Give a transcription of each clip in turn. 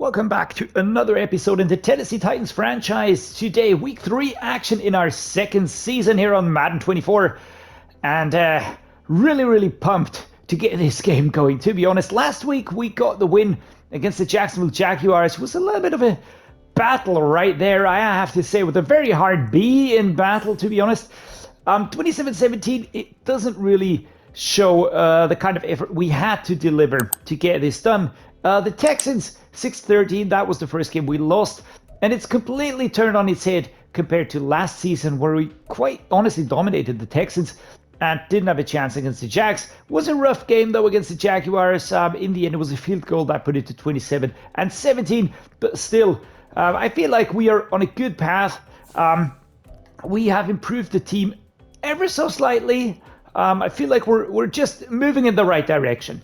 Welcome back to another episode in the Tennessee Titans franchise. Today, week 3 action in our second season here on Madden 24. And really pumped to get this game going, to be honest. Last week, we got the win against the Jacksonville Jaguars. It was a little bit of a battle right there, I have to say, with a very hard B in battle, to be honest. 27-17, it doesn't really show the kind of effort we had to deliver to get this done. The Texans, 6-13, that was the first game we lost, and it's completely turned on its head compared to last season, where we quite honestly dominated the Texans and didn't have a chance against the Jags. It was a rough game, though, against the Jaguars. In the end, it was a field goal that put it to 27-17, but still, I feel like we are on a good path. We have improved the team ever so slightly. I feel like we're just moving in the right direction.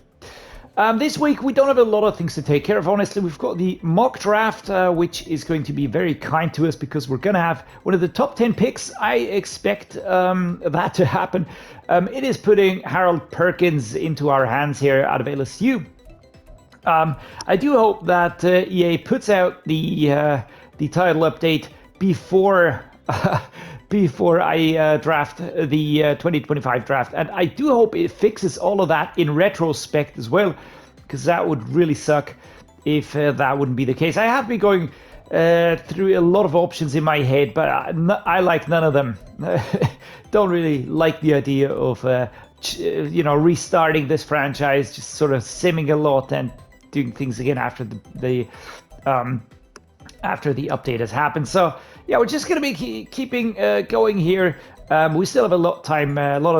This week, we don't have a lot of things to take care of, honestly. We've got the mock draft, which is going to be very kind to us because we're going to have one of the top 10 picks. I expect that to happen. It is putting Harold Perkins into our hands here out of LSU. I do hope that EA puts out the title update before I draft the 2025 draft. And I do hope it fixes all of that in retrospect as well, because that would really suck if that wouldn't be the case. I have been going through a lot of options in my head, but I like none of them. Don't really like the idea of restarting this franchise, just sort of simming a lot and doing things again after the update has happened. So yeah, we're just going to be keeping going here. We still have a lot of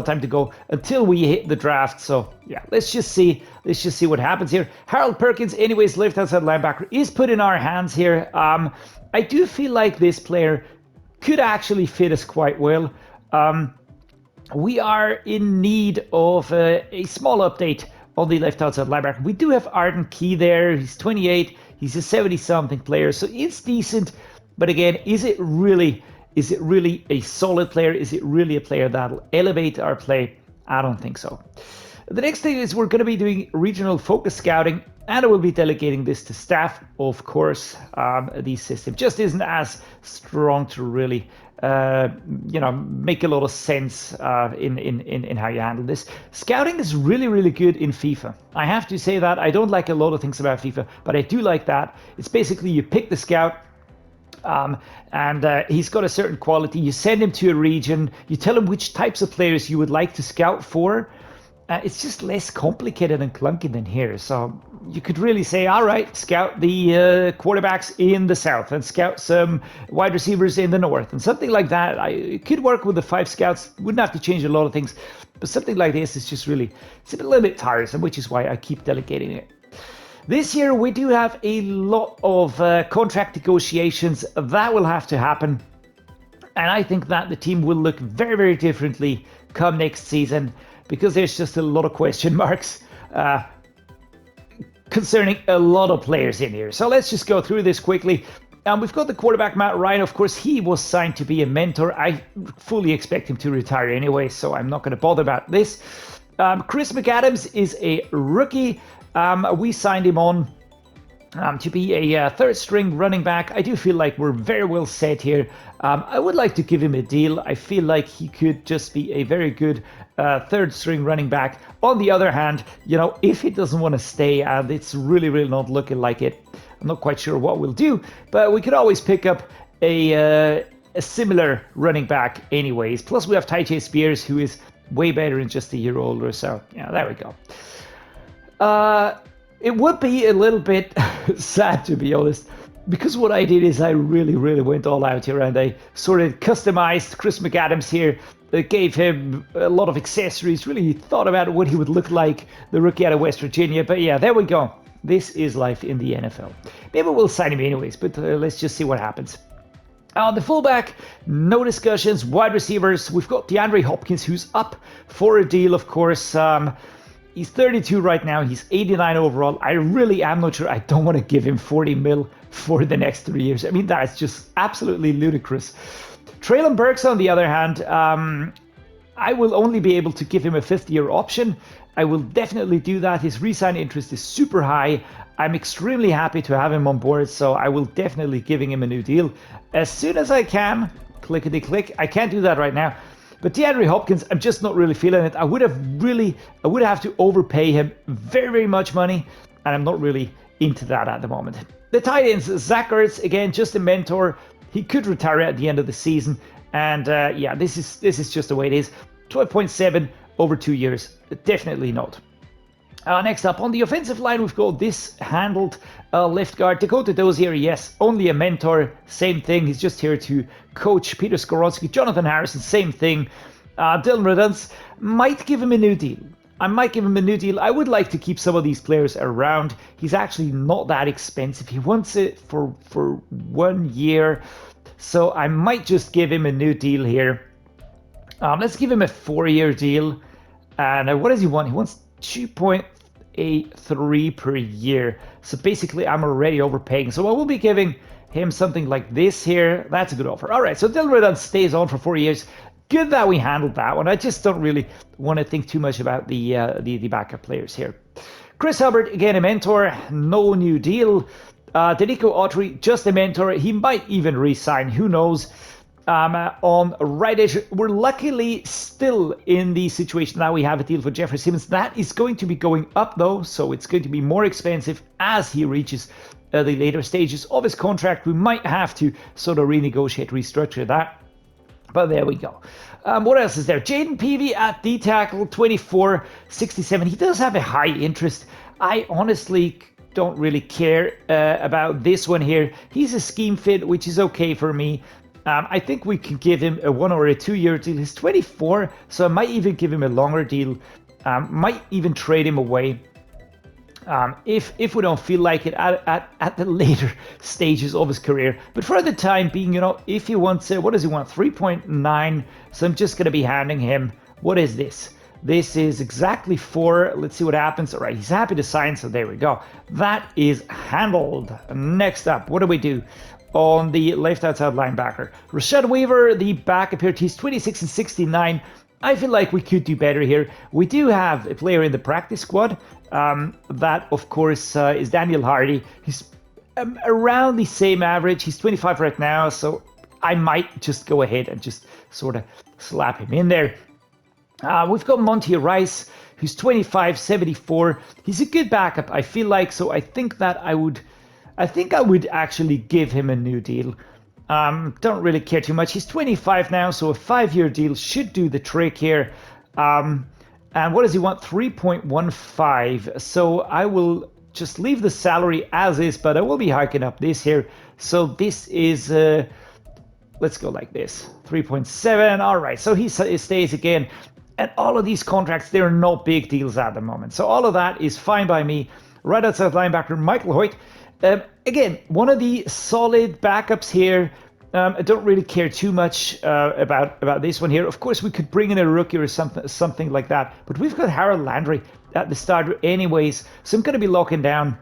time to go until we hit the draft. So yeah, let's just see what happens here. Harold Perkins, anyways, left outside linebacker, is put in our hands here. I do feel like this player could actually fit us quite well. We are in need of a small update on the left outside linebacker. We do have Arden Key there. He's 28. He's a 70-something player, so it's decent. But again, is it really a solid player? Is it really a player that'll elevate our play? I don't think so. The next thing is we're going to be doing regional focus scouting, and I will be delegating this to staff. Of course, the system just isn't as strong to really make a lot of sense in how you handle this. Scouting is really good in FIFA. I have to say that. I don't like a lot of things about FIFA, but I do like that. It's basically you pick the scout, and he's got a certain quality. You send him to a region. You tell him which types of players you would like to scout for. It's just less complicated and clunky than here. So you could really say, all right, scout the quarterbacks in the south and scout some wide receivers in the north and something like that. It could work with the 5 scouts. Wouldn't have to change a lot of things. But something like this is just really, it's a little bit tiresome, which is why I keep delegating it. This year, we do have a lot of contract negotiations that will have to happen. And I think that the team will look very differently come next season, because there's just a lot of question marks concerning a lot of players in here. So let's just go through this quickly. We've got the quarterback, Matt Ryan. Of course, he was signed to be a mentor. I fully expect him to retire anyway, so I'm not going to bother about this. Chris McAdams is a rookie. We signed him on to be a third-string running back. I do feel like we're very well set here. I would like to give him a deal. I feel like he could just be a very good third-string running back. On the other hand, if he doesn't want to stay, and it's really not looking like it, I'm not quite sure what we'll do, but we could always pick up a similar running back anyways. Plus, we have Tyjae Spears, who is way better and just a year older. So, yeah, there we go. It would be a little bit sad, to be honest, because what I did is I really went all out here, and I sort of customized Chris McAdams here. Gave him a lot of accessories, really thought about what he would look like, the rookie out of West Virginia. But yeah, there we go. This is life in the NFL. Maybe we'll sign him anyways, but let's just see what happens. On the fullback, no discussions. Wide receivers, we've got DeAndre Hopkins, who's up for a deal, of course. He's 32 right now. He's 89 overall. I really am not sure. I don't want to give him 40 mil for the next 3 years. I mean, that's just absolutely ludicrous. Treylon Burks, on the other hand, I will only be able to give him a 5th-year option. I will definitely do that. His re-sign interest is super high. I'm extremely happy to have him on board, so I will definitely giving him a new deal as soon as I can. Clickety click. I can't do that right now. But DeAndre Hopkins, I'm just not really feeling it. I would have to overpay him very, very much money, and I'm not really into that at the moment. The tight ends, Zach Ertz, again, just a mentor. He could retire at the end of the season, and yeah, this is just the way it is. 12.7 over 2 years, definitely not. Next up, on the offensive line, we've got this handled left guard. Dakota Dozier, yes, only a mentor, same thing. He's just here to coach Peter Skoronski. Jonathan Harrison, same thing. Dylan Redunce, might give him a new deal. I might give him a new deal. I would like to keep some of these players around. He's actually not that expensive. He wants it for 1 year. So I might just give him a new deal here. Let's give him a 4-year deal. And what does he want? He wants 2.83 per year. So basically, I'm already overpaying. So I will be giving him something like this here. That's a good offer. All right, so Dylan Redon stays on for 4 years. Good that we handled that one. I just don't really want to think too much about the backup players here. Chris Hubbard, again, a mentor. No new deal. Denico Autry, just a mentor. He might even re-sign. Who knows? On right edge, we're luckily still in the situation that we have a deal for Jeffrey Simmons. That is going to be going up though, so it's going to be more expensive as he reaches the later stages of his contract. We might have to sort of renegotiate, restructure that. But there we go. What else is there? Jaden Peavy at D-tackle, 24.67. He does have a high interest. I honestly don't really care about this one here. He's a scheme fit, which is okay for me. I think we can give him a 1 or a 2 year deal. He's 24, so I might even give him a longer deal. Might even trade him away. If we don't feel like it at the later stages of his career. But for the time being, you know, if he wants, what does he want? 3.9. So I'm just going to be handing him, what is this? This is exactly 4. Let's see what happens. All right, he's happy to sign, so there we go. That is handled. Next up, what do we do? On the left outside linebacker, Rashad Weaver, the backup here, he's 26.69. I feel like we could do better here. We do have a player in the practice squad. That, of course, is Daniel Hardy. He's around the same average. He's 25 right now, so I might just go ahead and just sort of slap him in there. We've got Monty Rice, who's 25.74. He's a good backup, I feel like, so I think I would actually give him a new deal. Don't really care too much. He's 25 now, so a 5-year deal should do the trick here. And what does he want? 3.15. So I will just leave the salary as is, but I will be hiking up this here. So this is, let's go like this. 3.7. All right, so he stays again. And all of these contracts, they're not big deals at the moment. So all of that is fine by me. Right outside linebacker, Michael Hoyt. Again, one of the solid backups here. I don't really care too much about this one here. Of course, we could bring in a rookie or something like that. But we've got Harold Landry at the start anyways. So I'm going to be locking down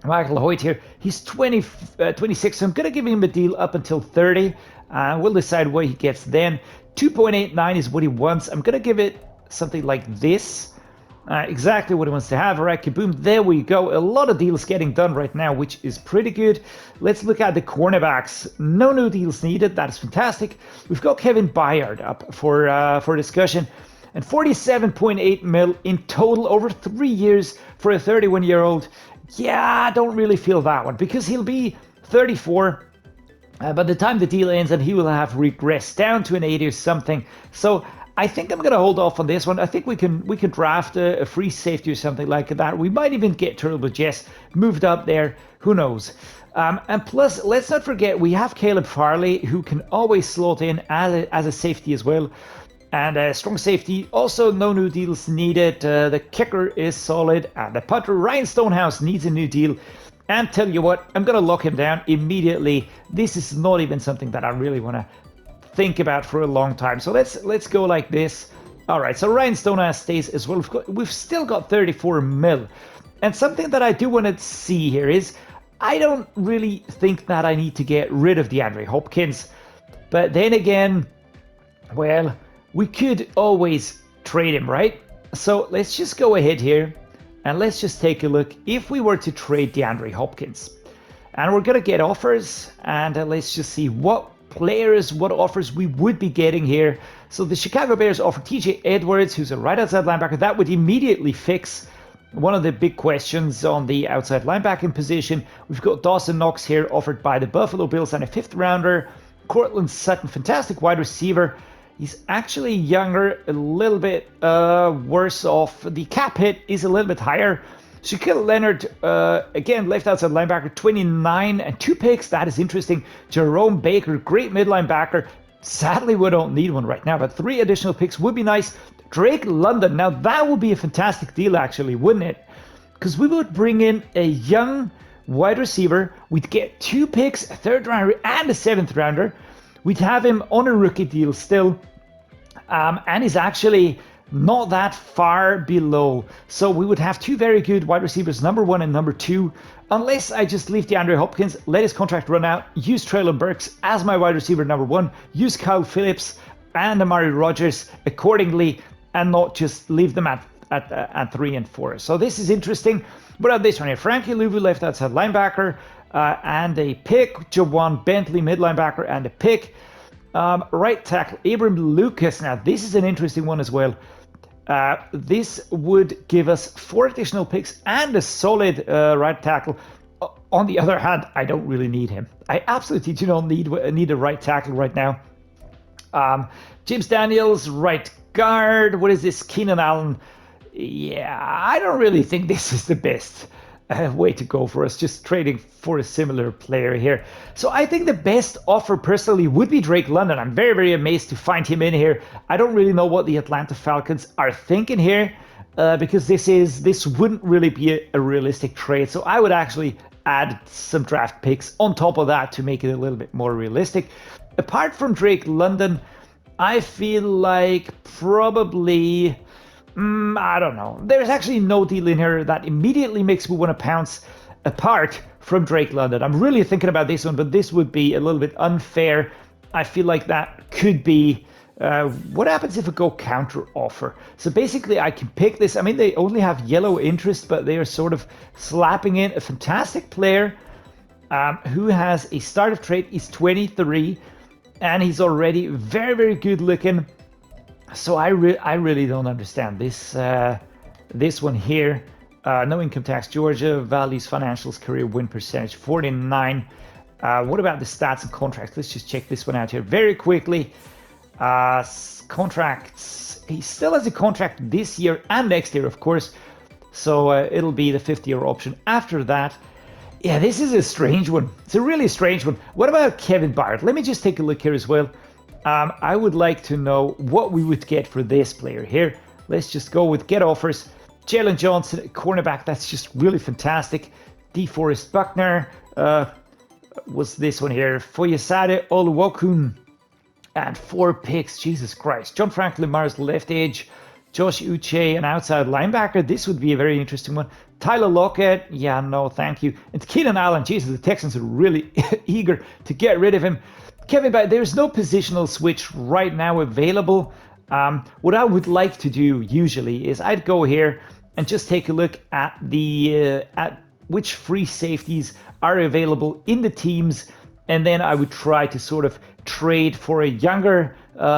Michael Hoyt here. He's 26, so I'm going to give him a deal up until 30. We'll decide what he gets then. 2.89 is what he wants. I'm going to give it something like this. Exactly what he wants to have. All right, kaboom, there we go. A lot of deals getting done right now, which is pretty good. Let's look at the cornerbacks. No new deals needed. That is fantastic. We've got Kevin Byard up for discussion. And 47.8 mil in total over 3 years for a 31-year-old. Yeah, I don't really feel that one because he'll be 34 by the time the deal ends, and he will have regressed down to an 80 or something. So I think I'm going to hold off on this one. I think we can draft a free safety or something like that. We might even get Turbo Jess moved up there. Who knows? And plus, let's not forget, we have Caleb Farley, who can always slot in as a safety as well. And strong safety, also no new deals needed. The kicker is solid. And the punter, Ryan Stonehouse, needs a new deal. And tell you what, I'm going to lock him down immediately. This is not even something that I really want to think about for a long time. So let's go like this. All right, so Ryan Stonehouse stays as well. We've still got 34 mil. And something that I do want to see here is I don't really think that I need to get rid of DeAndre Hopkins. But then again, well, we could always trade him, right? So let's just go ahead here And let's just take a look. If we were to trade DeAndre Hopkins, and we're going to get offers, and let's just see what players, what offers we would be getting here. So the Chicago Bears offer Tyjae Edwards, who's a right outside linebacker. That would immediately fix one of the big questions on the outside linebacking position. We've got Dawson Knox here offered by the Buffalo Bills and a 5th rounder. Cortland Sutton, fantastic wide receiver. He's actually younger, a little bit worse off. The cap hit is a little bit higher. Shaquille Leonard, again, left outside linebacker, 29 and 2 picks. That is interesting. Jerome Baker, great mid linebacker. Sadly, we don't need one right now, but 3 additional picks would be nice. Drake London, now that would be a fantastic deal, actually, wouldn't it? Because we would bring in a young wide receiver. We'd get 2 picks, a 3rd rounder and a 7th rounder. We'd have him on a rookie deal still. And he's actually not that far below. So we would have 2 very good wide receivers, number 1 and number 2. Unless I just leave DeAndre Hopkins, let his contract run out, use Treylon Burks as my wide receiver number 1, use Kyle Phillips and Amari Rodgers accordingly, and not just leave them at 3 and 4. So this is interesting. But on this one here, Frankie Louvu, left outside linebacker, and a pick. Jawan Bentley, mid linebacker, and a pick. Right tackle, Abram Lucas. Now, this is an interesting one as well. This would give us 4 additional picks and a solid right tackle. On the other hand, I don't really need him. I absolutely do not need a right tackle right now. James Daniels, right guard. What is this? Keenan Allen. Yeah, I don't really think this is the best way to go for us, just trading for a similar player here. So I think the best offer personally would be Drake London. I'm very, very amazed to find him in here. I don't really know what the Atlanta Falcons are thinking here, because this wouldn't really be a realistic trade. So I would actually add some draft picks on top of that to make it a little bit more realistic. Apart from Drake London, I feel like probably, I don't know. There's actually no deal in here that immediately makes me want to pounce apart from Drake London. I'm really thinking about this one, but this would be a little bit unfair. I feel like that could be, what happens if I go counter offer? So basically I can pick this. I mean, they only have yellow interest, but they are sort of slapping in a fantastic player who has a start of trade. He's 23 and he's already very, very good looking. So I really don't understand this this one here. No income tax, Georgia, values, financials, career win percentage, 49. What about the stats and contracts? Let's just check this one out here very quickly. Contracts, he still has a contract this year and next year, of course. So it'll be the 5th-year option after that. Yeah, this is a strange one. It's a really strange one. What about Kevin Byard? Let me just take a look here as well. I would like to know what we would get for this player here. Let's just go with get offers. Jaelyn Johnson, cornerback. That's just really fantastic. DeForest Buckner. Was this one here? Foyesade Oluokun. And 4 picks. Jesus Christ. John Franklin Myers, left edge. Josh Uche, an outside linebacker. This would be a very interesting one. Tyler Lockett. Yeah, no, thank you. And Keenan Allen. Jesus, the Texans are really eager to get rid of him. Kevin, there's no positional switch right now available. What I would like to do usually is I'd go here and just take a look at the at which free safeties are available in the teams, and then I would try to sort of trade for a younger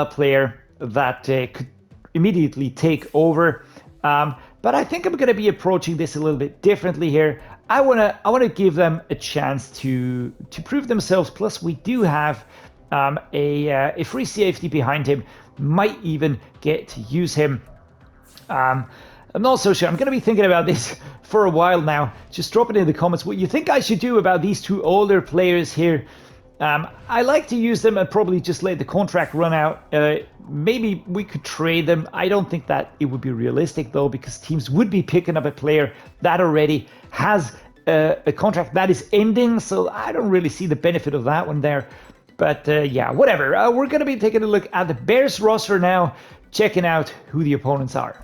player that could immediately take over. But I think I'm going to be approaching this a little bit differently here. I want to give them a chance to prove themselves. Plus, we do have a free safety behind him. Might even get to use him. I'm not so sure. I'm going to be thinking about this for a while now. Just drop it in the comments what you think I should do about these 2 older players here. I like to use them and probably just let the contract run out. Maybe we could trade them. I don't think that it would be realistic though, because teams would be picking up a player that already has a contract that is ending. So I don't really see the benefit of that one there. But yeah, whatever. We're going to be taking a look at the Bears roster now, checking out who the opponents are.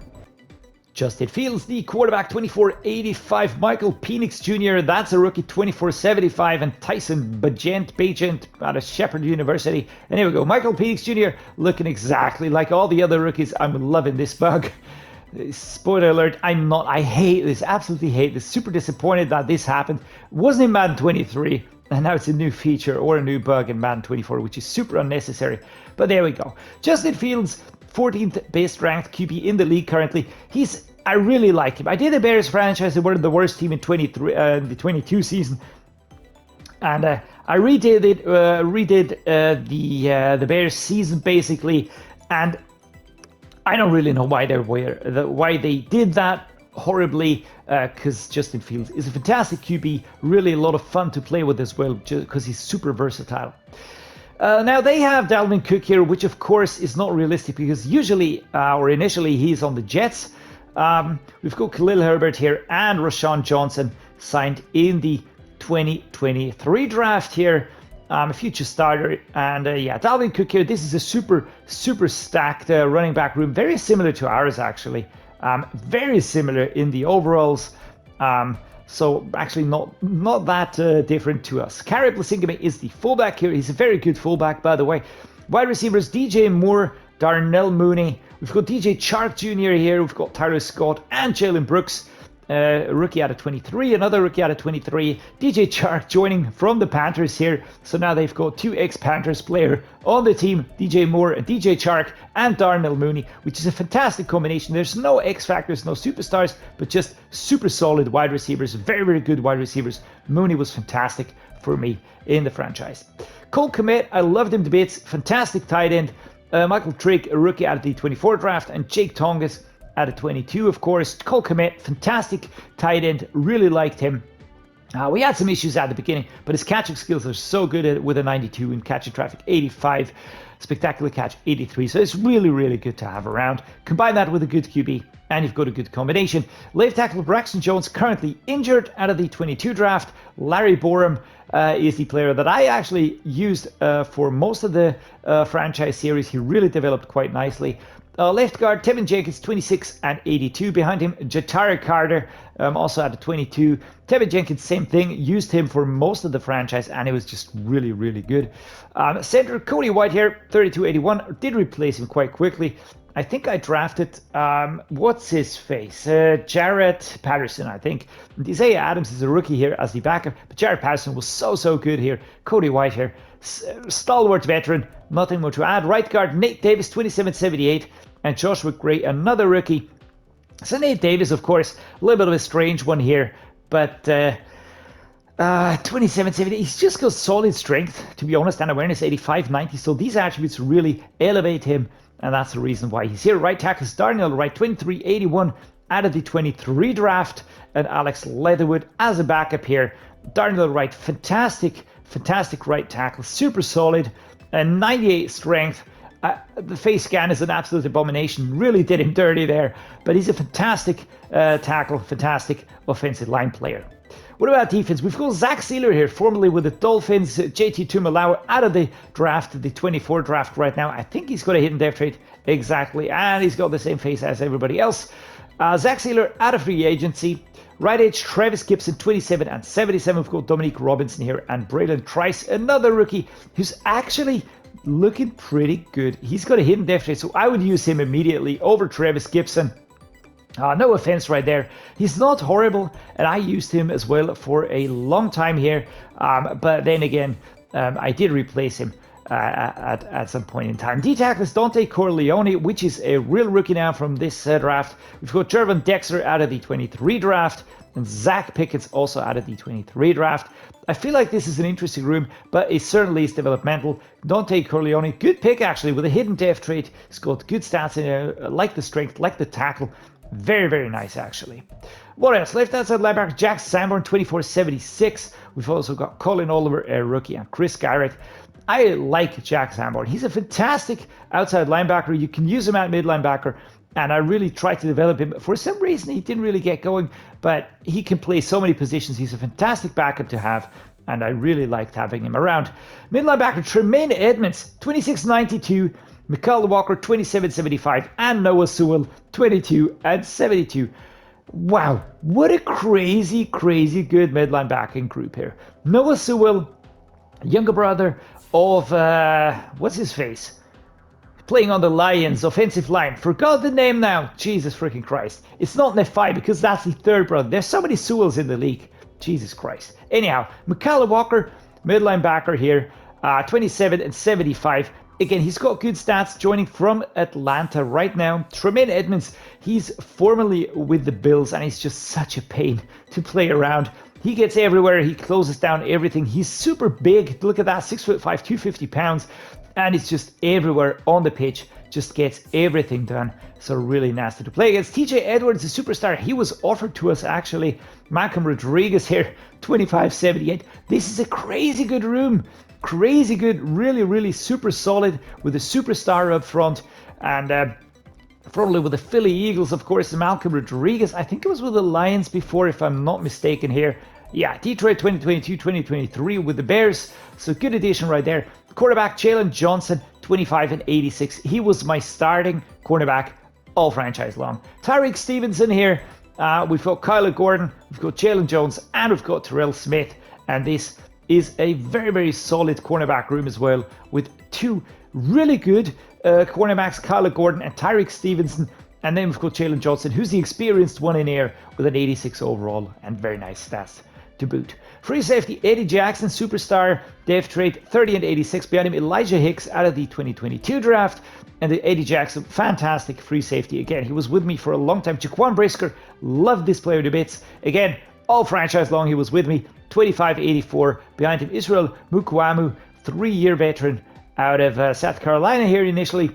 Justin Fields, the quarterback, 2485. Michael Penix Jr., that's a rookie, 2475. And Tyson Bagent out of Shepherd University. And here we go. Michael Penix Jr. looking exactly like all the other rookies. I'm loving this bug. Spoiler alert, I'm not. I hate this, absolutely hate this. Super disappointed that this happened. It wasn't in Madden 23, and now it's a new feature or a new bug in Madden 24, which is super unnecessary. But there we go. Justin Fields, 14th best ranked QB in the league currently. I really like him. I did the Bears franchise. They were the worst team in the 22 season. And I redid the Bears season basically, and I don't really know why they did that horribly, because Justin Fields is a fantastic QB, really a lot of fun to play with as well, because he's super versatile. Now they have Dalvin Cook here, which of course is not realistic because usually or initially he's on the Jets. We've got Khalil Herbert here and Rashawn Johnson signed in the 2023 draft here, a future starter, and yeah, Dalvin Cook here. This is a super stacked running back room, very similar to ours actually, very similar in the overalls, so actually not that different to us. Kari Blasingame is the fullback here. He's a very good fullback, by the way. Wide receivers DJ Moore, Darnell Mooney. We've got DJ Chark Jr. here. We've got Tyler Scott and Jalen Brooks. A rookie out of 23, another rookie out of 23. DJ Chark joining from the Panthers here. So now they've got two ex-Panthers player on the team, DJ Moore and DJ Chark and Darnell Mooney, which is a fantastic combination. There's no X factors, no superstars, but just super solid wide receivers, very good wide receivers. Mooney was fantastic for me in the franchise. Cole Kmet, I loved him to bits, fantastic tight end. Michael Trigg, a rookie out of the 24 draft, and Jake Tongas out of 22, of course. Cole Kmet, fantastic tight end, really liked him. We had some issues at the beginning, but his catching skills are so good with a 92 and catching traffic 85, spectacular catch 83. So it's really good to have around. Combine that with a good QB, and you've got a good combination. Left tackle Braxton Jones currently injured out of the 22 draft. Larry Borum is the player that I actually used for most of the franchise series. He really developed quite nicely. Left guard, Tevin Jenkins, 26 and 82. Behind him, Jatara Carter, also at 22. Tevin Jenkins, same thing. Used him for most of the franchise, and it was just really good. Center, Cody White here, 3281. Did replace him quite quickly. I think I drafted, what's his face? Jarrett Patterson, I think. Isaiah Adams is a rookie here as the backup, but Jarrett Patterson was so good here. Cody White here, stalwart veteran, nothing more to add. Right guard, Nate Davis, 2778. And Joshua Gray, another rookie. So Nate Davis, of course, a little bit of a strange one here, but 2770, he's just got solid strength, to be honest, and awareness 85-90. So these attributes really elevate him, and that's the reason why he's here. Right tackle is Darnell Wright, 2381 out of the 23 draft, and Alex Leatherwood as a backup here. Darnell Wright, fantastic right tackle, super solid, and 98 strength. The face scan is an absolute abomination, really did him dirty there, but he's a fantastic tackle, fantastic offensive line player. What about defense? We've got Zach Sealer here, formerly with the Dolphins. JT Tuimoloau out of the draft, the 24 draft right now. I think he's got a hidden depth trait, exactly, and he's got the same face as everybody else. Zach Sealer out of free agency. Right edge, Travis Gibson, 27 and 77. We've got Dominique Robinson here, and Braylon Trice, another rookie who's actually looking pretty good. He's got a hidden depth trait, so I would use him immediately over Travis Gibson. No offense right there. He's not horrible, and I used him as well for a long time here. But then again, I did replace him at some point in time. D-tackle is Dante Corleone, which is a real rookie now from this draft. We've got Jervon Dexter out of the 23 draft, and Zach Pickett's also out of the 23 draft. I feel like this is an interesting room, but it certainly is developmental. Dante Corleone, good pick actually, with a hidden depth trait. He's got good stats in there, like the strength, like the tackle. Very nice actually. What else? Left outside linebacker Jack Sanborn, 2476. We've also got Colin Oliver, a rookie, and Chris Garrett. I like Jack Sanborn. He's a fantastic outside linebacker. You can use him at mid linebacker, and I really tried to develop him. For some reason, he didn't really get going, but he can play so many positions. He's a fantastic backup to have, and I really liked having him around. Mid linebacker Tremaine Edmonds, 2692. Mikael Walker, 2775. And Noah Sewell, 22 and 72. Wow, what a crazy good mid linebacking group here. Noah Sewell, younger brother of, what's his face? playing on the Lions offensive line. Forgot the name now. Jesus freaking Christ. It's not Nephi because that's the third brother. There's so many Sewells in the league. Jesus Christ. Anyhow, McCallum Walker, middle linebacker here, 27 and 75. Again, he's got good stats, joining from Atlanta right now. Tremaine Edmonds, he's formerly with the Bills, and he's just such a pain to play around. He gets everywhere. He closes down everything. He's super big. Look at that, 6'5", 250 pounds. And it's just everywhere on the pitch. Just gets everything done. So really nasty to play against. Tyjae Edwards, a superstar. He was offered to us, actually. Malcolm Rodriguez here, 25.78. This is a crazy good room. Crazy good. Really, really super solid with a superstar up front. And probably with the Philly Eagles, of course, Malcolm Rodriguez. I think it was with the Lions before, if I'm not mistaken here. Yeah, Detroit 2022, 2023 with the Bears. So good addition right there. Quarterback Jaelyn Johnson, 25 and 86. He was my starting cornerback all franchise long. Tyreek Stevenson here. We've got Kyler Gordon, we've got Jalen Jones, and we've got Terrell Smith. And this is a very, very solid cornerback room as well, with two really good cornerbacks, Kyler Gordon and Tyreek Stevenson. And then we've got Jalen Johnson, who's the experienced one in air with an 86 overall and very nice stats to boot. Free safety, Eddie Jackson, superstar, depth trait, 30 and 86. Behind him, Elijah Hicks out of the 2022 draft. And the Eddie Jackson, fantastic free safety. Again, he was with me for a long time. Jaquan Brisker, loved this player to bits. Again, all franchise long he was with me. 25.84. Behind him, Israel Mukwamu, 3-year veteran out of South Carolina here initially.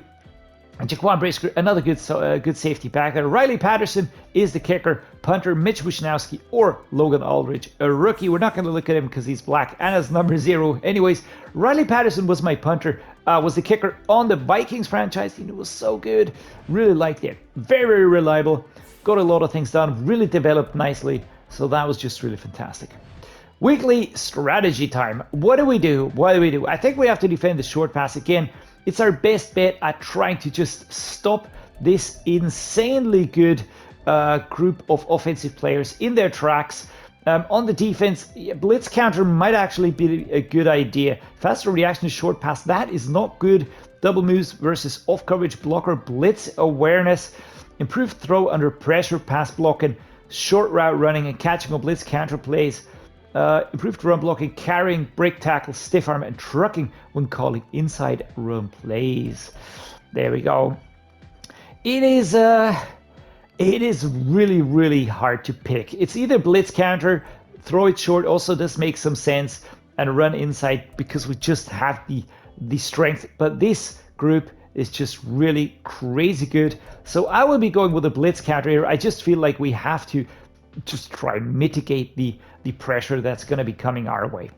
And Jaquan Brisker, another good safety back there. Riley Patterson is the kicker. Punter, Mitch Wisnowski or Logan Aldridge, a rookie. We're not going to look at him because he's black and has number 0. Anyways, Riley Patterson was my punter, was the kicker on the Vikings franchise. He was so good. Really liked it. Very, very reliable. Got a lot of things done. Really developed nicely. So that was just really fantastic. Weekly strategy time. What do we do? What do we do? I think we have to defend the short pass again. It's our best bet at trying to just stop this insanely good group of offensive players in their tracks. On the defense, blitz counter might actually be a good idea. Faster reaction to short pass, that is not good. Double moves versus off coverage blocker, blitz awareness, improved throw under pressure, pass blocking, short route running and catching on blitz counter plays. Improved run blocking, carrying, break tackle, stiff arm, and trucking when calling inside run plays. There we go. It is really, really hard to pick. It's either blitz counter, throw it short, also does make some sense, and run inside because we just have the strength. But this group is just really crazy good. So I will be going with a blitz counter here. I just feel like we have to just try and mitigate the pressure that's going to be coming our way.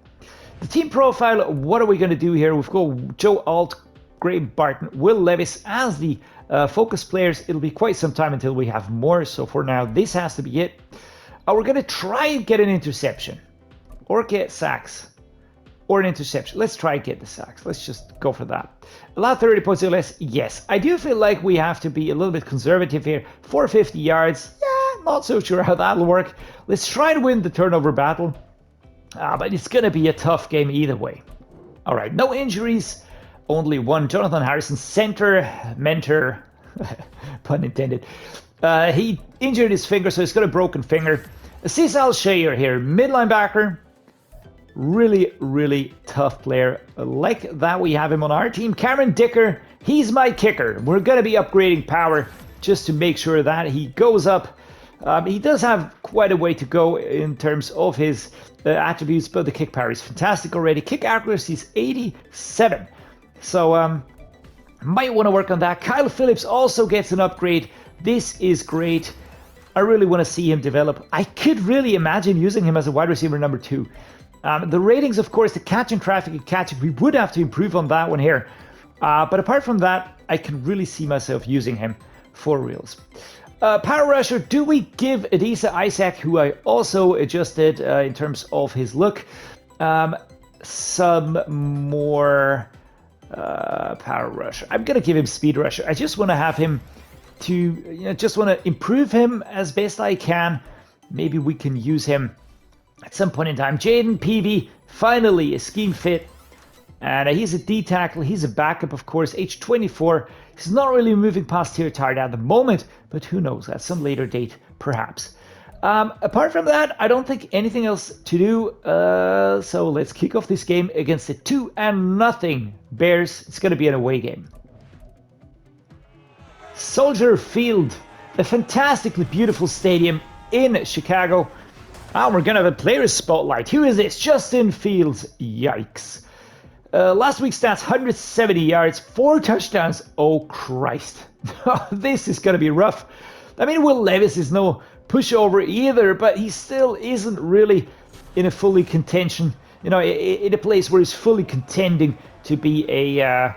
The team profile, what are we going to do here? We've got Joe Alt, Graham Barton, Will Levis as the focus players. It'll be quite some time until we have more. So for now, this has to be it. We're going to try and get an interception or get sacks or an interception. Let's try and get the sacks. Let's just go for that. Allow 30 points or less. Yes, I do feel like we have to be a little bit conservative here. 450 yards. Not so sure how that'll work. Let's try and win the turnover battle. But it's going to be a tough game either way. All right, no injuries. Only one. Jonathan Harrison, center, mentor, pun intended. He injured his finger, so he's got a broken finger. Aziz Al-Shaair here, mid linebacker. Really, really tough player. Like that, we have him on our team. Cameron Dicker, he's my kicker. We're going to be upgrading power just to make sure that he goes up. He does have quite a way to go in terms of his attributes, but the kick power is fantastic already. Kick accuracy is 87. So might want to work on that. Kyle Phillips also gets an upgrade. This is great. I really want to see him develop. I could really imagine using him as a wide receiver number 2. The ratings, of course, the catch and traffic and catching, we would have to improve on that one here. But apart from that, I can really see myself using him for reals. Power rusher, do we give Adisa Isaac, who I also adjusted in terms of his look, some more power rusher? I'm going to give him speed rusher. I just want to have him to, just want to improve him as best I can. Maybe we can use him at some point in time. Jaden Peavy, finally a scheme fit. And he's a D tackle. He's a backup, of course, age 24. He's not really moving past tier target at the moment, but who knows, at some later date, perhaps. Apart from that, I don't think anything else to do. So let's kick off this game against the 2-0 Bears. It's going to be an away game. Soldier Field, a fantastically beautiful stadium in Chicago. And we're going to have a player spotlight. Who is this? Justin Fields. Yikes. Last week's stats, 170 yards, 4 touchdowns. Oh, Christ. This is going to be rough. I mean, Will Levis is no pushover either, but he still isn't really in a fully contention, in a place where he's fully contending to be a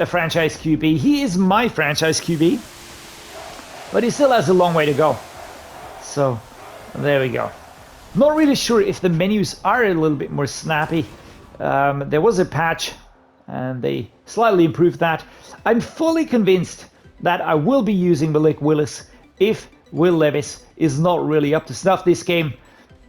franchise QB. He is my franchise QB, but he still has a long way to go. So, there we go. Not really sure if the menus are a little bit more snappy. There was a patch, and they slightly improved that. I'm fully convinced that I will be using Malik Willis if Will Levis is not really up to snuff this game.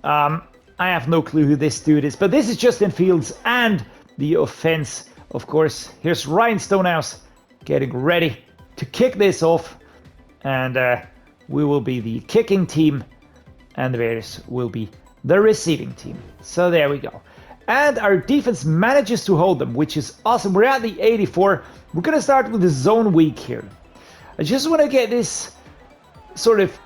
I have no clue who this dude is, but this is Justin Fields and the offense, of course. Here's Ryan Stonehouse getting ready to kick this off, and we will be the kicking team, and the Bears will be the receiving team. So there we go. And our defense manages to hold them, which is awesome. We're at the 84. We're going to start with the zone week here. I just want to get this sort of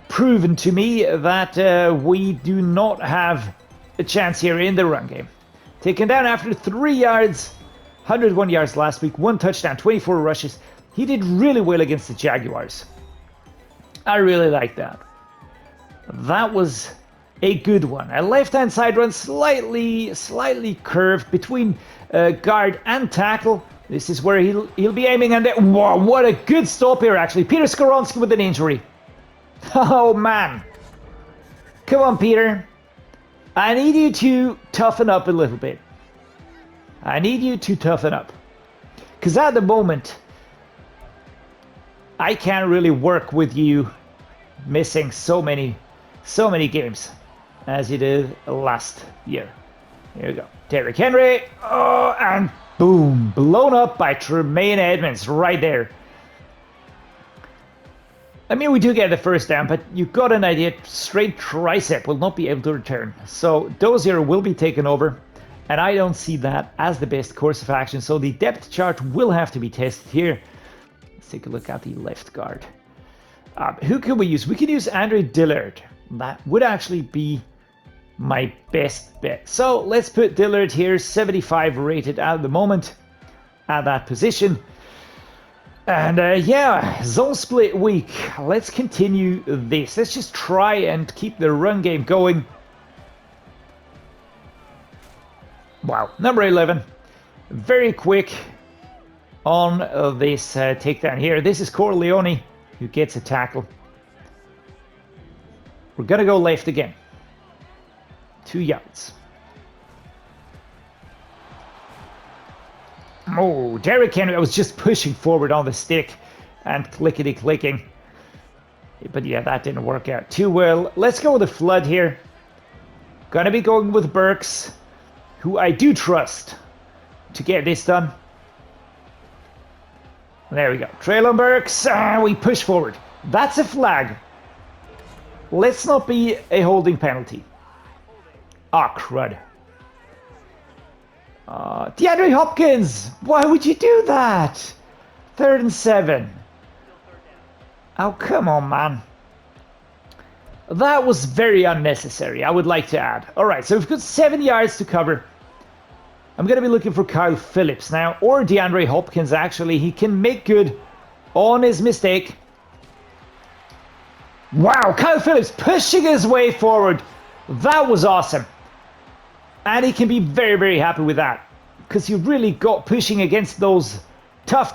proven to me that we do not have a chance here in the run game. Taken down after 3 yards, 101 yards last week, 1 touchdown, 24 rushes. He did really well against the Jaguars. I really like that. That was a good one. A left-hand side run, slightly curved between guard and tackle. This is where he'll be aiming, and wow, what a good stop here actually. Peter Skoronski with an injury. Oh man. Come on, Peter. I need you to toughen up a little bit. I need you to toughen up. Because at the moment, I can't really work with you missing so many games as you did last year. Here we go. Derrick Henry. Oh, and boom. Blown up by Tremaine Edmonds right there. I mean, we do get the first down, but you got an idea. Straight tricep will not be able to return. So Dozier will be taken over, and I don't see that as the best course of action. So the depth chart will have to be tested here. Let's take a look at the left guard. Who can we use? We can use Andre Dillard. That would actually be my best bet. So let's put Dillard here, 75 rated at the moment at that position. And yeah, zone split week. Let's continue this. Let's just try and keep the run game going. Wow, number 11. Very quick on this takedown here. This is Corleone who gets a tackle. We're going to go left again. 2 yards. Oh, Derrick Henry, I was just pushing forward on the stick and clickety-clicking. But yeah, that didn't work out too well. Let's go with the flood here. Gonna be going with Burks, who I do trust to get this done. There we go. Treylon Burks, we push forward. That's a flag. Let's not be a holding penalty. Ah, crud. DeAndre Hopkins! Why would you do that? 3rd and 7. Oh, come on, man. That was very unnecessary, I would like to add. Alright, so we've got 7 yards to cover. I'm going to be looking for Kyle Phillips now, or DeAndre Hopkins, actually. He can make good on his mistake. Wow, Kyle Phillips pushing his way forward. That was awesome. And he can be very, very happy with that. Because he really got pushing against those tough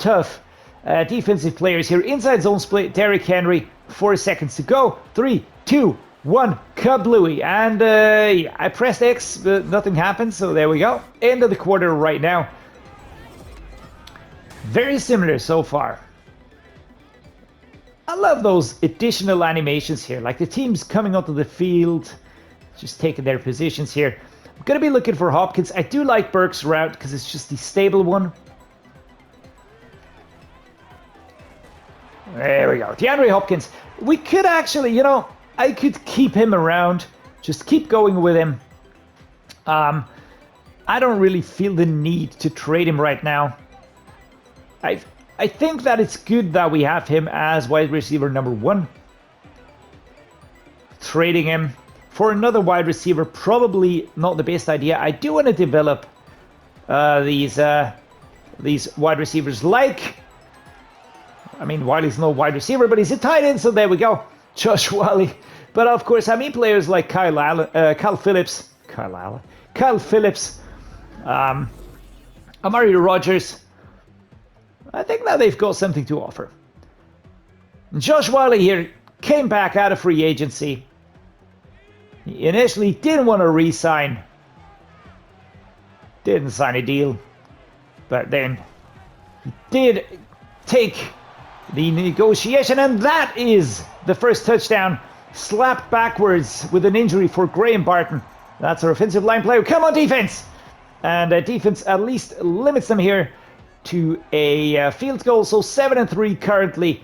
defensive players here. Inside zone split, Derrick Henry, 4 seconds to go. 3, 2, 1, kablooey. And yeah, I pressed X, but nothing happened. So there we go. End of the quarter right now. Very similar so far. I love those additional animations here. Like the teams coming onto the field, just taking their positions here. I'm going to be looking for Hopkins. I do like Burks' route because it's just the stable one. There we go. DeAndre Hopkins. We could actually, you know, I could keep him around. Just keep going with him. I don't really feel the need to trade him right now. I think that it's good that we have him as wide receiver number 1. Trading him for another wide receiver, probably not the best idea. I do want to develop these wide receivers like... I mean, Whyle's no wide receiver, but he's a tight end, so there we go. Josh Whyle. But of course, I mean players like Kyle Phillips, Amari Rodgers. I think that they've got something to offer. Josh Whyle here came back out of free agency. He initially didn't want to re-sign. Didn't sign a deal. But then he did take the negotiation, and that is the first touchdown. Slapped backwards with an injury for Graham Barton. That's our offensive line player. Come on, defense! And defense at least limits them here to a field goal. So 7-3 currently.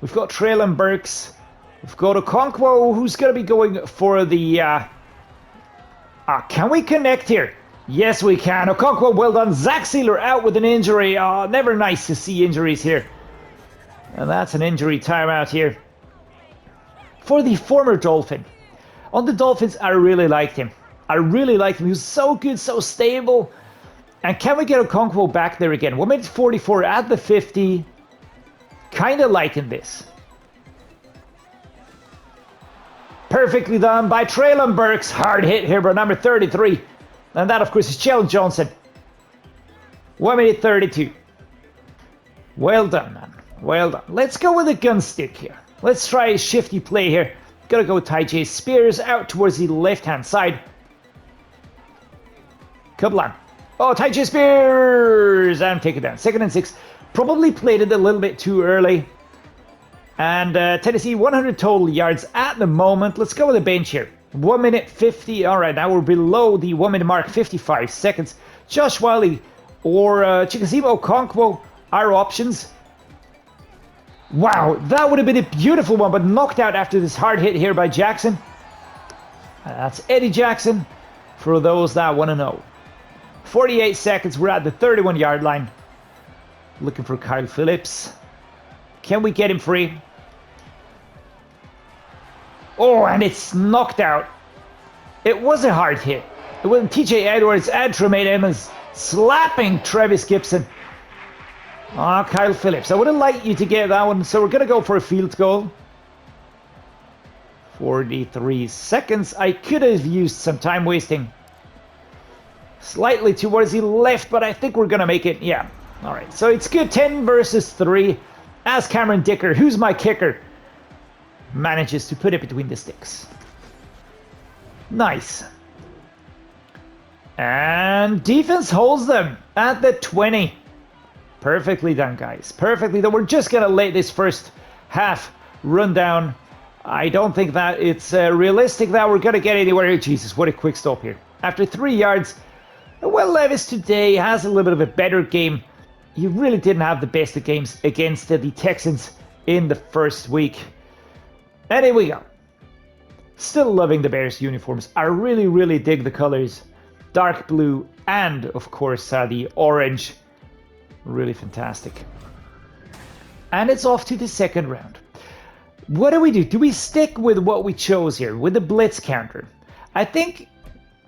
We've got Treylon, Burks. We've got Okonkwo, who's going to be going for the... can we connect here? Yes, we can. Okonkwo, well done. Zach Sealer out with an injury. Never nice to see injuries here. And that's an injury timeout here. For the former Dolphin. On the Dolphins, I really liked him. He was so good, so stable. And can we get Okonkwo back there again? 1 minute 44 at the 50. Kind of liking this. Perfectly done by Treylon Burks. Hard hit here by number 33. And that, of course, is Jaelyn Johnson. 1 minute 32. Well done, man. Well done. Let's go with a gun stick here. Let's try a shifty play here. Gotta go with Tyjae Spears out towards the left-hand side. Kablan. Oh, Tyjae Spears! And take it down. 2nd and 6. Probably played it a little bit too early. And Tennessee, 100 total yards at the moment. Let's go with a bench here. 1 minute 50. All right, now we're below the 1 minute mark. 55 seconds. Josh Whyle or Chikazima Okonkwo are options. Wow, that would have been a beautiful one, but knocked out after this hard hit here by Jackson. That's Eddie Jackson, for those that want to know. 48 seconds, we're at the 31-yard line. Looking for Kyle Phillips. Can we get him free? Oh, and it's knocked out. It was a hard hit. It wasn't TJ Edwards and Tremaine Edmonds slapping Travis Gibson. Kyle Phillips. I would have liked you to get that one, so we're going to go for a field goal. 43 seconds. I could have used some time wasting. Slightly towards the left, but I think we're going to make it. Yeah. All right. So it's good. 10 versus 3. As Cameron Dicker, who's my kicker, manages to put it between the sticks. Nice. And defense holds them at the 20. Perfectly done, guys. Perfectly done. We're just going to let this first half run down. I don't think that it's realistic that we're going to get anywhere here. Jesus, what a quick stop here. After 3 yards, well, Levis today has a little bit of a better game. He really didn't have the best of games against the Texans in the first week. And here we go. Still loving the Bears uniforms. I really, really dig the colors. Dark blue and, of course, the orange. Really fantastic. And it's off to the second round. What do? Do we stick with what we chose here, with the blitz counter? I think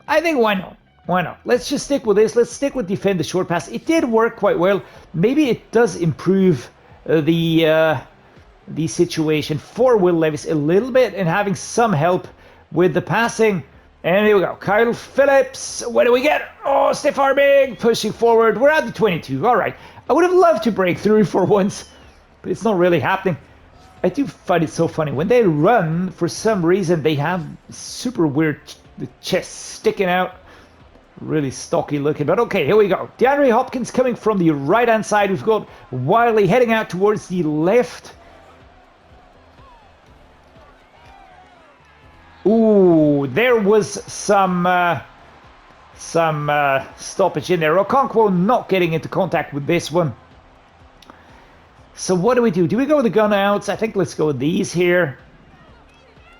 why not? Why not? Let's just stick with this. Let's stick with defend the short pass. It did work quite well. Maybe it does improve the situation for Will Levis a little bit and having some help with the passing. And here we go. Kyle Phillips. What do we get? Oh, stiff arming. Pushing forward. We're at the 22. All right. I would have loved to break through for once, but it's not really happening. I do find it so funny. When they run, for some reason, they have super weird chests sticking out. Really stocky looking. But okay, here we go. DeAndre Hopkins coming from the right-hand side. We've got Whyle heading out towards the left. Ooh, there was some some stoppage in there. Okonkwo not getting into contact with this one. So what do? Do we go with the gun outs? I think let's go with these here.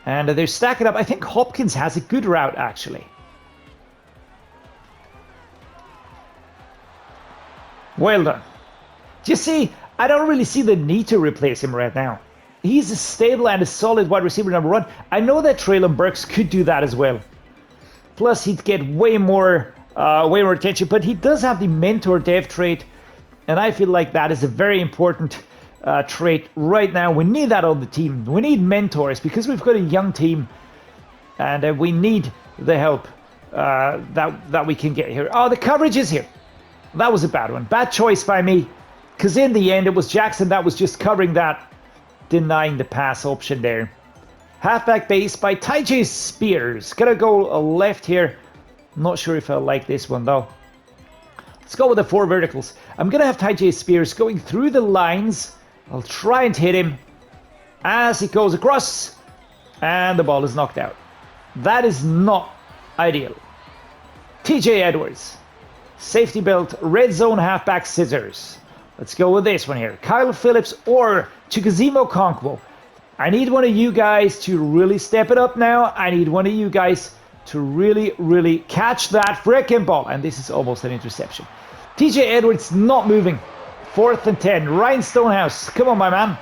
And they're stacking up. I think Hopkins has a good route, actually. Well done. Do you see? I don't really see the need to replace him right now. He's a stable and a solid wide receiver number 1. I know that Treylon Burks could do that as well. Plus, he'd get way more attention. But he does have the mentor dev trait. And I feel like that is a very important trait right now. We need that on the team. We need mentors because we've got a young team. And we need the help that we can get here. Oh, the coverage is here. That was a bad one. Bad choice by me. Because in the end, it was Jackson that was just covering that, denying the pass option there. Halfback base by Tyjae Spears. Gonna go left here. Not sure if I like this one, though. Let's go with the 4 verticals. I'm gonna have Tyjae Spears going through the lines. I'll try and hit him as he goes across. And the ball is knocked out. That is not ideal. TJ Edwards. Safety belt, red zone halfback scissors. Let's go with this one here. Kyle Phillips or Chigoziem Okonkwo. I need one of you guys to really step it up now. I need one of you guys to really catch that frickin' ball. And this is almost an interception. TJ Edwards not moving. 4th and 10. Ryan Stonehouse. Come on, my man.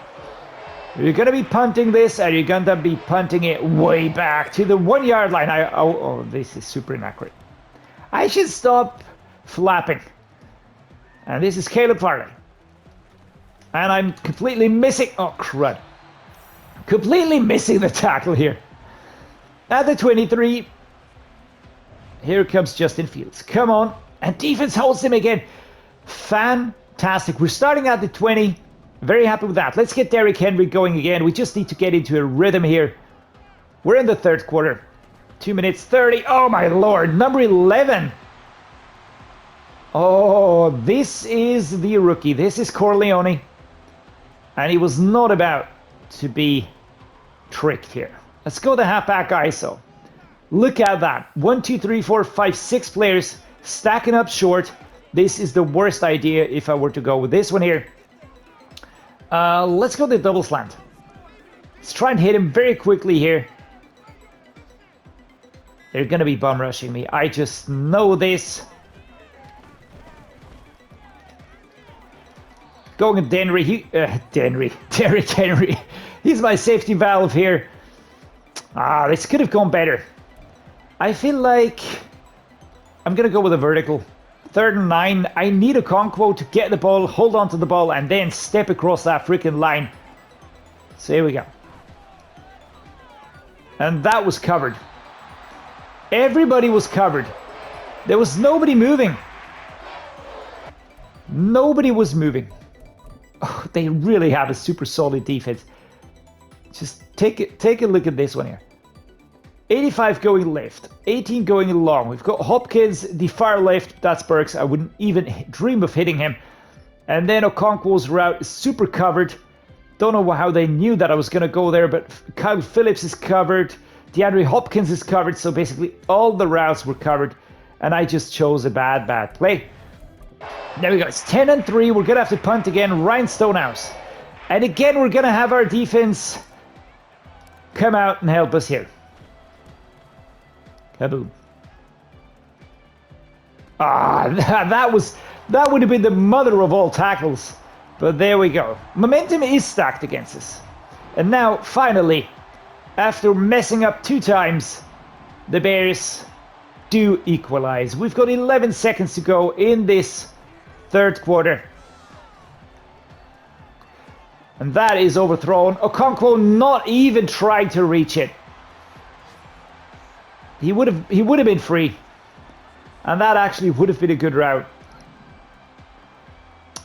You're going to be punting this, and you're going to be punting it way back to the 1-yard line. Oh, this is super inaccurate. I should stop flapping. And this is Caleb Farley. And I'm completely missing... Oh, crud. Completely missing the tackle here. At the 23. Here comes Justin Fields. Come on. And defense holds him again. Fantastic. We're starting at the 20. Very happy with that. Let's get Derrick Henry going again. We just need to get into a rhythm here. We're in the 3rd quarter. 2 minutes 30. Oh, my Lord. Number 11. Oh, this is the rookie. This is Corleone. And he was not about to be tricked here. Let's go the halfback ISO. Look at that. 1, 2, 3, 4, 5, 6 players stacking up short. This is the worst idea if I were to go with this one here. Let's go the double slant. Let's try and hit him very quickly here. They're going to be bum rushing me. I just know this. Going at Derrick Henry. He's my safety valve here. This could have gone better. I feel like I'm going to go with a vertical. 3rd and 9. I need Okonkwo to get the ball, hold on to the ball, and then step across that freaking line. So here we go. And that was covered. Everybody was covered. There was nobody moving. Nobody was moving. Oh, they really have a super solid defense. Just take a look at this one here. 85 going left, 18 going long. We've got Hopkins, the far left. That's Burks. I wouldn't even dream of hitting him. And then Okonkwo's route is super covered. Don't know how they knew that I was going to go there, but Kyle Phillips is covered. DeAndre Hopkins is covered. So basically all the routes were covered. And I just chose a bad play. There we go. It's 10 and 3. We're going to have to punt again. Ryan Stonehouse. And again, we're going to have our defense come out and help us here. Kaboom. That would have been the mother of all tackles. But there we go. Momentum is stacked against us. And now, finally, after messing up 2 times, the Bears do equalize. We've got 11 seconds to go in this 3rd quarter. And that is overthrown. Okonkwo not even trying to reach it. He would have been free. And that actually would have been a good route.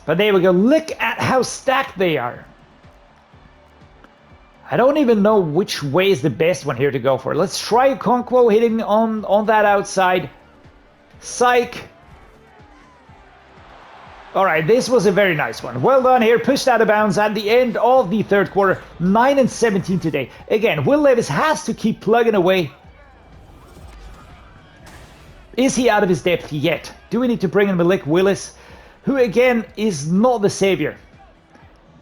But there we go. Look at how stacked they are. I don't even know which way is the best one here to go for. Let's try Okonkwo hitting on that outside. Psych. All right, this was a very nice one. Well done here. Pushed out of bounds at the end of the 3rd quarter. 9 and 17 today. Again, Will Levis has to keep plugging away. Is he out of his depth yet? Do we need to bring in Malik Willis, who again is not the savior,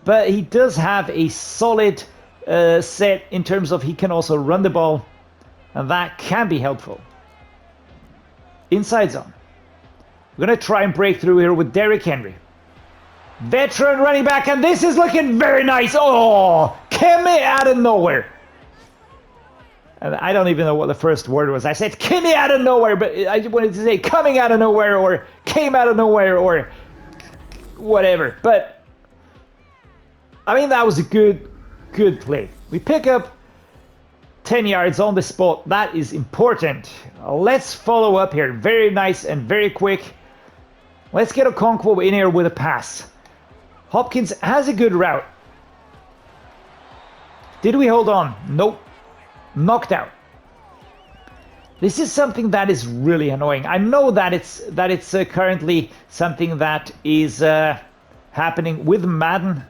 but he does have a solid set in terms of he can also run the ball, and that can be helpful. Inside zone. We're going to try and break through here with Derrick Henry. Veteran running back, and this is looking very nice. Oh, Kimmy out of nowhere. And I don't even know what the first word was. I said Kimmy out of nowhere, but I wanted to say coming out of nowhere or came out of nowhere or whatever. But, I mean, that was a good play. We pick up 10 yards on the spot. That is important. Let's follow up here. Very nice and very quick. Let's get Okonkwo in here with a pass. Hopkins has a good route. Did we hold on? Nope. Knocked out. This is something that is really annoying. I know that it's currently something that is happening with Madden.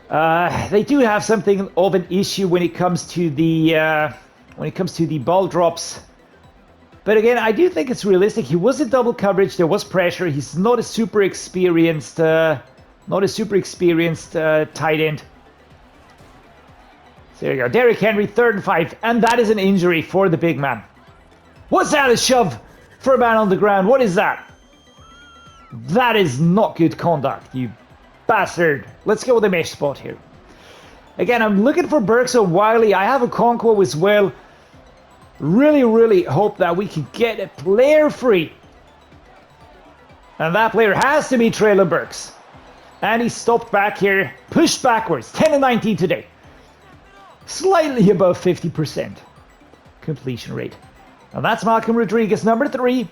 They do have something of an issue when it comes to the ball drops. But again, I do think it's realistic. He was in double coverage. There was pressure. He's not a super experienced tight end. So there you go. Derrick Henry, 3rd and 5. And that is an injury for the big man. What's that? A shove for a man on the ground. What is that? That is not good conduct, you bastard. Let's go with the mesh spot here. Again, I'm looking for Burks or Whyle. I have a Okonkwo as well. Really hope that we can get a player free. And that player has to be Treylon Burks. And he stopped back here. Pushed backwards. 10 and 19 today. Slightly above 50% completion rate. And that's Malcolm Rodriguez, number 3,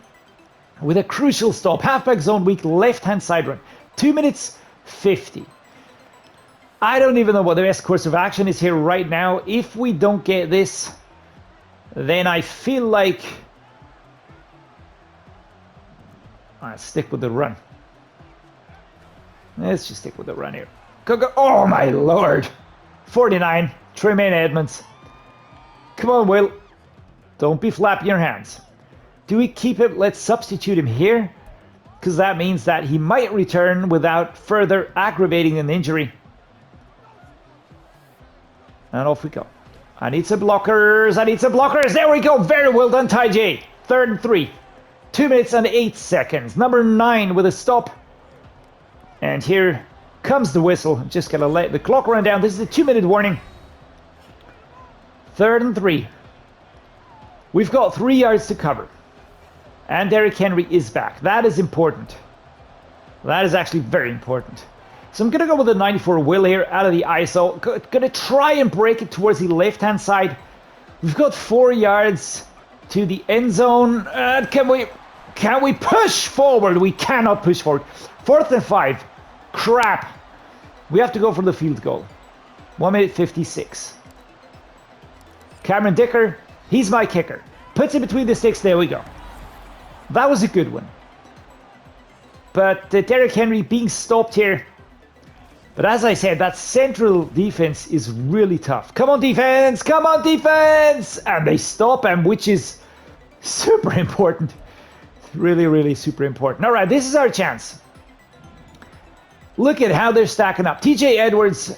with a crucial stop. Halfback zone weak, left-hand side run. 2 minutes 50. I don't even know what the best course of action is here right now. If we don't get this, then I feel like I'll stick with the run. Let's just stick with the run here. Go. Oh my lord. 49. Tremaine Edmonds. Come on, Will. Don't be flapping your hands. Do we keep him? Let's substitute him here, because that means that he might return without further aggravating an injury. And off we go. I need some blockers. I need some blockers. There we go. Very well done, Tyjae. 3rd and 3. 2 minutes and 8 seconds. Number 9 with a stop. And here comes the whistle. I'm just going to let the clock run down. This is a 2-minute warning. 3rd and 3. We've got 3 yards to cover. And Derrick Henry is back. That is important. That is actually very important. So I'm going to go with the 94 Will here out of the ISO. Going to try and break it towards the left-hand side. We've got 4 yards to the end zone. Can we push forward? We cannot push forward. 4th and 5. Crap. We have to go for the field goal. 1 minute 56. Cameron Dicker, he's my kicker. Puts it between the sticks. There we go. That was a good one. But Derrick Henry being stopped here. But as I said, that central defense is really tough. Come on, defense! Come on, defense! And they stop him, which is super important. Really super important. All right, this is our chance. Look at how they're stacking up. TJ Edwards.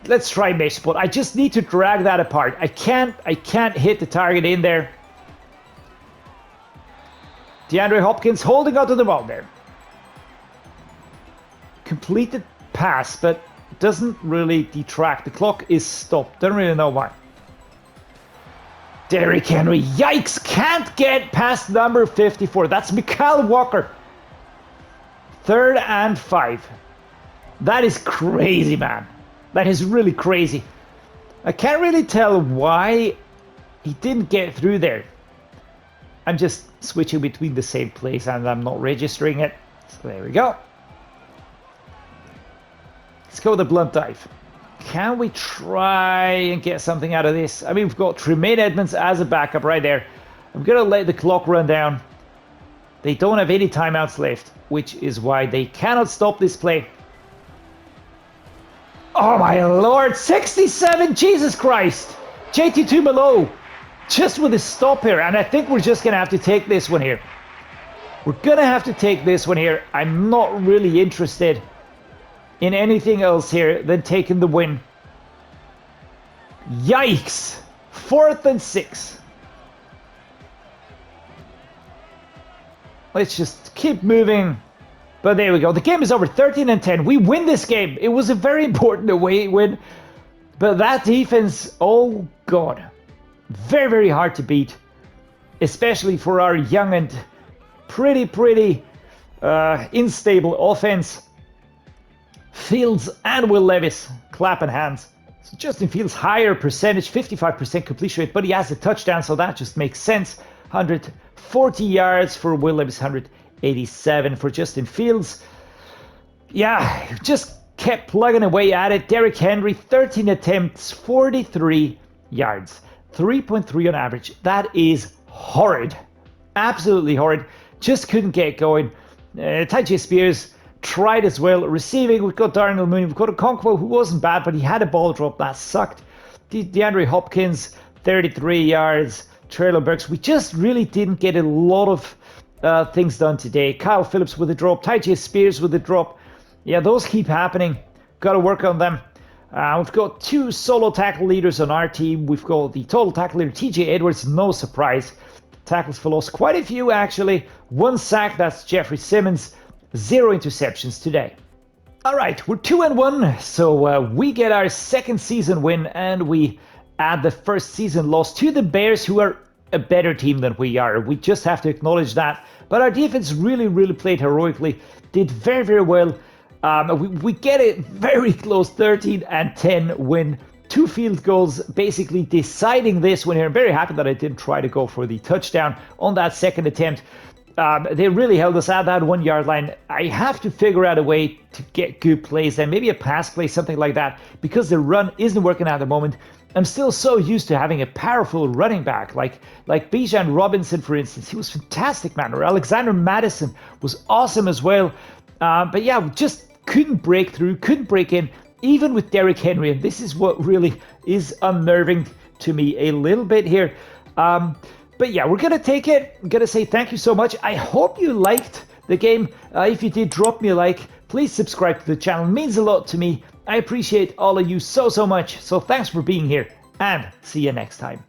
Let's try mesh spot. I just need to drag that apart. I can't hit the target in there. DeAndre Hopkins holding onto the ball there. Completed pass, but doesn't really detract. The clock is stopped. Don't really know why. Derrick Henry, yikes, can't get past number 54. That's Mykal Walker. 3rd and 5. That is crazy, man. That is really crazy. I can't really tell why he didn't get through there. I'm just switching between the same place and I'm not registering it. So there we go. Let's go with the blunt dive. Can we try and get something out of this? I mean, we've got Tremaine Edmonds as a backup right there. I'm going to let the clock run down. They don't have any timeouts left, which is why they cannot stop this play. Oh my lord, 67, Jesus Christ. JT2 below. just with a stop here, and I think we're just going to have to take this one here. We're going to have to take this one here. I'm not really interested in anything else here than taking the win. Yikes. 4th and 6. Let's just keep moving. But there we go. The game is over. 13 and 10. We win this game. It was a very important away win. But that defense, oh God. Very, very hard to beat. Especially for our young and pretty unstable offense. Fields and Will Levis clapping hands. So Justin Fields higher percentage, 55% completion rate, but he has a touchdown, so that just makes sense. 140 yards for Will Levis, 187 for Justin Fields. Yeah, just kept plugging away at it. Derrick Henry, 13 attempts, 43 yards, 3.3 on average. That is horrid. Absolutely horrid. Just couldn't get going. Tyjae Spears tried as well. Receiving, we've got Darnell Mooney. We've got Okonkwo, who wasn't bad, but he had a ball drop that sucked. DeAndre Hopkins, 33 yards. Treylon Burks. We just really didn't get a lot of things done today. Kyle Phillips with a drop. Tyjae Spears with a drop. Yeah, those keep happening. Got to work on them. We've got 2 solo tackle leaders on our team. We've got the total tackle leader, TJ Edwards. No surprise. Tackles for loss, quite a few actually. 1 sack, that's Jeffrey Simmons. 0 interceptions today. All right, we're 2-1, so we get our 2nd season win, and we add the 1st season loss to the Bears, who are a better team than we are. We just have to acknowledge that. But our defense really played heroically, did very well. We get a very close 13 and 10 win. 2 field goals basically deciding this one here. I'm very happy that I didn't try to go for the touchdown on that 2nd attempt. They really held us at that 1 yard line. I have to figure out a way to get good plays and maybe a pass play, something like that, because the run isn't working at the moment. I'm still so used to having a powerful running back like Bijan Robinson, for instance. He was fantastic, man. Or Alexander Madison was awesome as well. But yeah, we just couldn't break through, couldn't break in, even with Derrick Henry. And this is what really is unnerving to me a little bit here. But yeah, we're going to take it. I'm going to say thank you so much. I hope you liked the game. If you did, drop me a like. Please subscribe to the channel. It means a lot to me. I appreciate all of you so much. So thanks for being here, and see you next time.